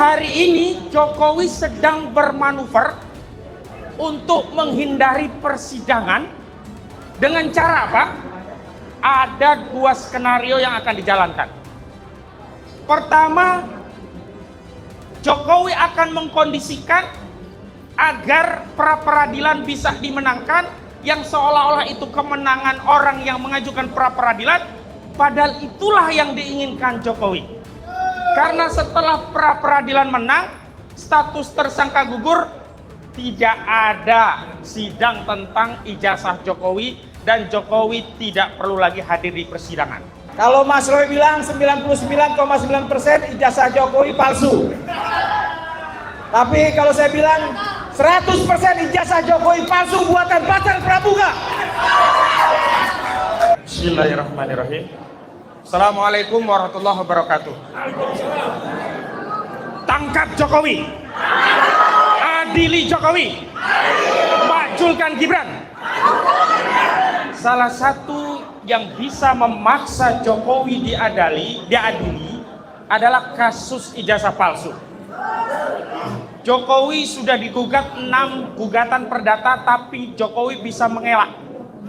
hari ini Jokowi sedang bermanuver untuk menghindari persidangan dengan cara apa? Ada dua skenario yang akan dijalankan. Pertama, Jokowi akan mengkondisikan agar pra-peradilan bisa dimenangkan, yang seolah-olah itu kemenangan orang yang mengajukan pra-peradilan, padahal itulah yang diinginkan Jokowi. Karena setelah pra-peradilan menang, status tersangka gugur, tidak ada sidang tentang ijazah Jokowi dan Jokowi tidak perlu lagi hadir di persidangan. Kalau Mas Roy bilang 99,9% ijazah Jokowi palsu. Tapi kalau saya bilang 100% ijazah Jokowi palsu buatan Patar Pramuga. Bismillahirrahmanirrahim. Assalamualaikum warahmatullahi wabarakatuh. Tangkap Jokowi, adili Jokowi, majukan Gibran. Salah satu yang bisa memaksa Jokowi diadili adalah kasus ijazah palsu. Jokowi sudah digugat 6 gugatan perdata, tapi Jokowi bisa mengelak,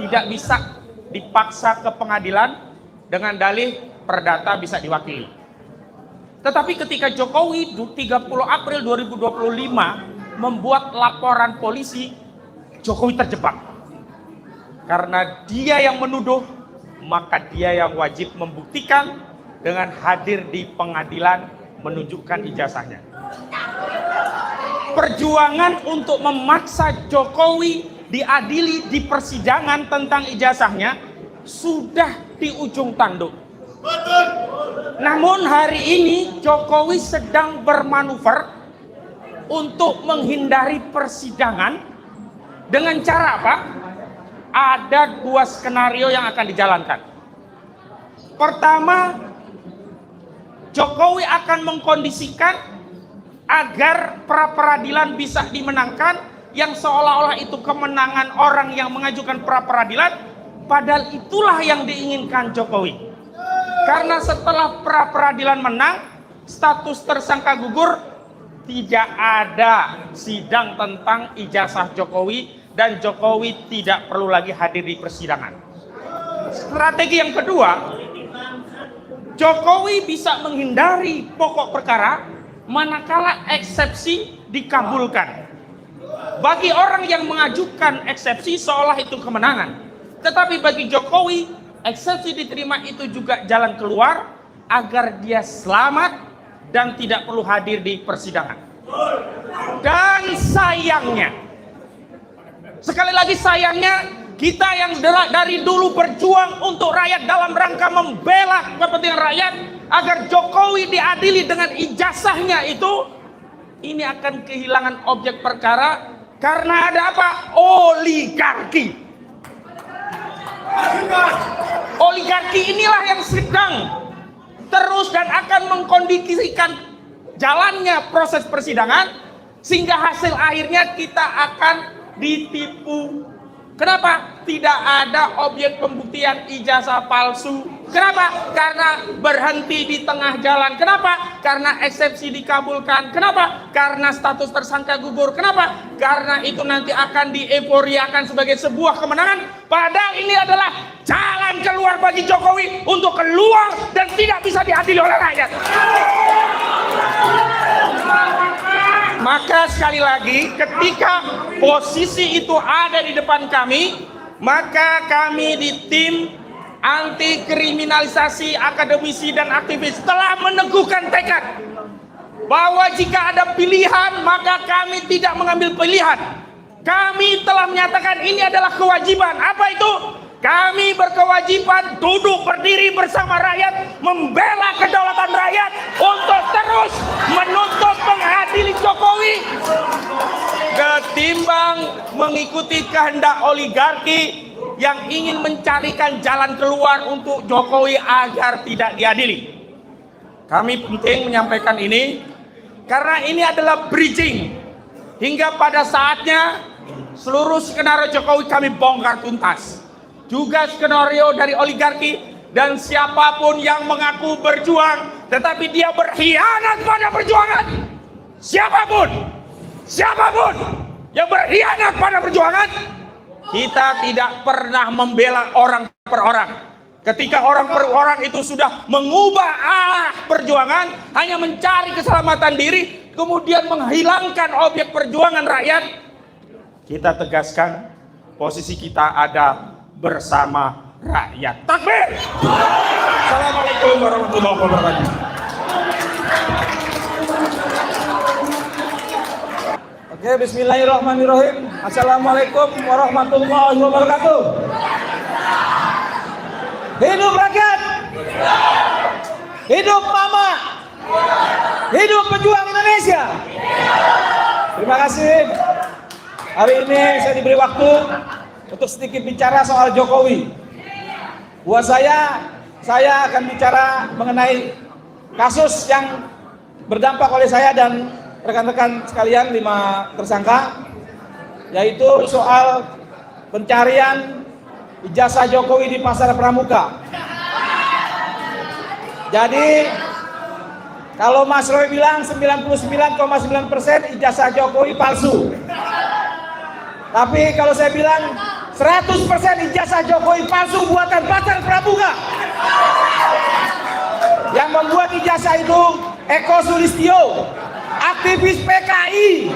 tidak bisa dipaksa ke pengadilan dengan dalih perdata bisa diwakili. Tetapi ketika Jokowi 30 April 2025 membuat laporan polisi, Jokowi terjebak. Karena dia yang menuduh, maka dia yang wajib membuktikan dengan hadir di pengadilan menunjukkan ijazahnya. Perjuangan untuk memaksa Jokowi diadili di persidangan tentang ijazahnya sudah di ujung tanduk. Namun hari ini Jokowi sedang bermanuver untuk menghindari persidangan dengan cara apa? Ada dua skenario yang akan dijalankan. Pertama, Jokowi akan mengkondisikan agar pra-peradilan bisa dimenangkan, yang seolah-olah itu kemenangan orang yang mengajukan pra-peradilan, padahal itulah yang diinginkan Jokowi. Karena setelah pra-peradilan menang, status tersangka gugur, tidak ada sidang tentang ijazah Jokowi dan Jokowi tidak perlu lagi hadir di persidangan. Strategi yang kedua, Jokowi bisa menghindari pokok perkara manakala eksepsi dikabulkan. Bagi orang yang mengajukan eksepsi seolah itu kemenangan. Tetapi bagi Jokowi, eksepsi diterima itu juga jalan keluar agar dia selamat dan tidak perlu hadir di persidangan. Dan sayangnya, sekali lagi sayangnya, kita yang dari dulu berjuang untuk rakyat dalam rangka membela kepentingan rakyat agar Jokowi diadili dengan ijazahnya itu, ini akan kehilangan objek perkara karena ada apa? Oligarki. Oligarki inilah yang sedang terus dan akan mengkondisikan jalannya proses persidangan sehingga hasil akhirnya kita akan ditipu. Kenapa? Tidak ada objek pembuktian ijazah palsu. Kenapa? Karena berhenti di tengah jalan. Kenapa? Karena eksepsi dikabulkan. Kenapa? Karena status tersangka gugur. Kenapa? Karena itu nanti akan dieforiakan sebagai sebuah kemenangan. Padahal ini adalah jalan keluar bagi Jokowi untuk keluar dan tidak bisa diadili oleh rakyat. Maka sekali lagi, ketika posisi itu ada di depan kami, maka kami di tim anti kriminalisasi akademisi dan aktivis telah meneguhkan tekad bahwa jika ada pilihan maka kami tidak mengambil pilihan. Kami telah menyatakan ini adalah kewajiban. Apa itu? Kami berkewajiban duduk berdiri bersama rakyat, membela kedaulatan rakyat untuk terus menuntut mengadili Jokowi ketimbang mengikuti kehendak oligarki yang ingin mencarikan jalan keluar untuk Jokowi agar tidak diadili. Kami penting menyampaikan ini karena ini adalah bridging hingga pada saatnya seluruh skenario Jokowi kami bongkar tuntas. Juga skenario dari oligarki dan siapapun yang mengaku berjuang tetapi dia berkhianat pada perjuangan, siapapun yang berkhianat pada perjuangan, kita tidak pernah membela orang per orang. Ketika orang per orang itu sudah mengubah arah perjuangan, hanya mencari keselamatan diri, kemudian menghilangkan objek perjuangan rakyat, kita tegaskan posisi kita ada bersama rakyat. Takbir! Assalamualaikum warahmatullahi wabarakatuh. Oke, bismillahirrahmanirrahim. Assalamualaikum warahmatullahi wabarakatuh. Hidup rakyat! Hidup Mama! Hidup pejuang Indonesia! Terima kasih. Hari ini saya diberi waktu untuk sedikit bicara soal Jokowi. Buat saya akan bicara mengenai kasus yang berdampak oleh saya dan rekan-rekan sekalian 5 tersangka, yaitu soal pencarian ijazah Jokowi di Pasar Pramuka. Jadi kalau Mas Roy bilang 99,9% ijazah Jokowi palsu, tapi kalau saya bilang 100% ijazah Jokowi palsu buatan Pasar Pramuka. Yang membuat ijazah itu Eko Sulistyo, aktivis PKI.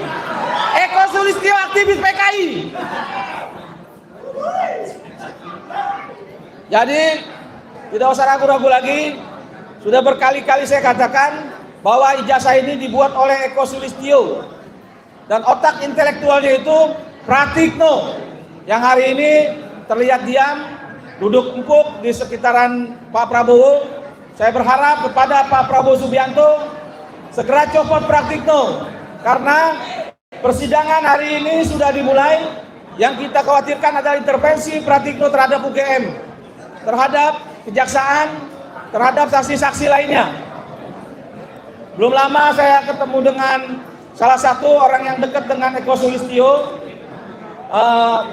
Eko Sulistyo, aktivis PKI. Jadi tidak usah ragu-ragu lagi. Sudah berkali-kali saya katakan bahwa ijazah ini dibuat oleh Eko Sulistyo dan otak intelektualnya itu Pratikno, yang hari ini terlihat diam, duduk empuk di sekitaran Pak Prabowo. Saya berharap kepada Pak Prabowo Subianto segera copot Pratikno, karena persidangan hari ini sudah dimulai. Yang kita khawatirkan adalah intervensi Pratikno terhadap UGM, terhadap kejaksaan, terhadap saksi-saksi lainnya. Belum lama saya ketemu dengan salah satu orang yang dekat dengan Eko Sulistyo,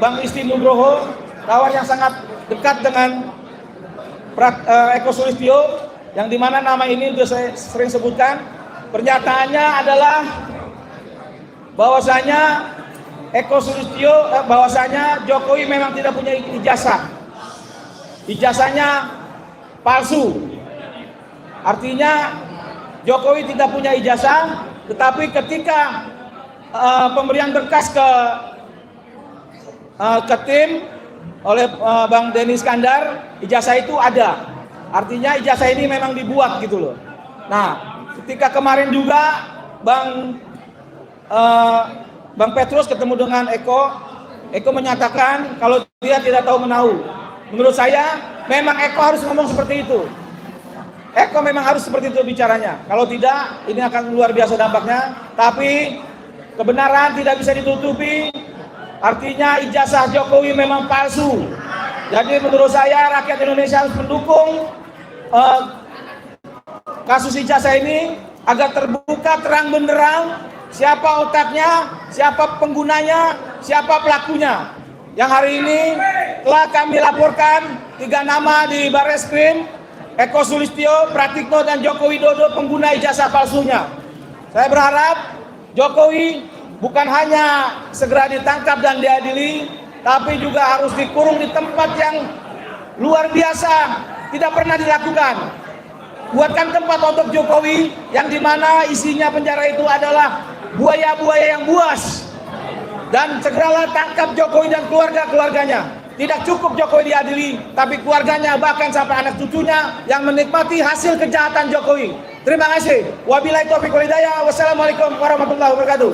Bang Isti Nugroho, kawan yang sangat dekat dengan Eko Sulistyo, yang dimana nama ini sudah saya sering sebutkan. Pernyataannya adalah bahwasanya Eko Sulistyo, bahwasanya Jokowi memang tidak punya ijazah. Ijazahnya palsu. Artinya Jokowi tidak punya ijazah, tetapi ketika pemberian berkas ke tim oleh Bang Denny Iskandar, ijazah itu ada. Artinya ijazah ini memang dibuat gitu loh. Nah, ketika kemarin juga Bang Petrus ketemu dengan Eko menyatakan kalau dia tidak tahu menahu. Menurut saya memang Eko harus ngomong seperti itu. Eko memang harus seperti itu bicaranya. Kalau tidak, ini akan luar biasa dampaknya. Tapi kebenaran tidak bisa ditutupi. Artinya ijazah Jokowi memang palsu. Jadi menurut saya rakyat Indonesia harus mendukung kasus ijazah ini agar terbuka terang benderang siapa otaknya, siapa penggunanya, siapa pelakunya. Yang hari ini telah kami laporkan 3 nama di Barreskrim, Eko Sulistyo, Pratikno, dan Joko Widodo pengguna ijazah palsunya. Saya berharap Jokowi bukan hanya segera ditangkap dan diadili, tapi juga harus dikurung di tempat yang luar biasa, tidak pernah dilakukan. Buatkan tempat untuk Jokowi yang dimana isinya penjara itu adalah buaya-buaya yang buas. Dan segeralah tangkap Jokowi dan keluarga-keluarganya. Tidak cukup Jokowi diadili, tapi keluarganya bahkan sampai anak cucunya yang menikmati hasil kejahatan Jokowi. Terima kasih. Wabillahi taufiq wal hidayah. Wassalamualaikum warahmatullahi wabarakatuh.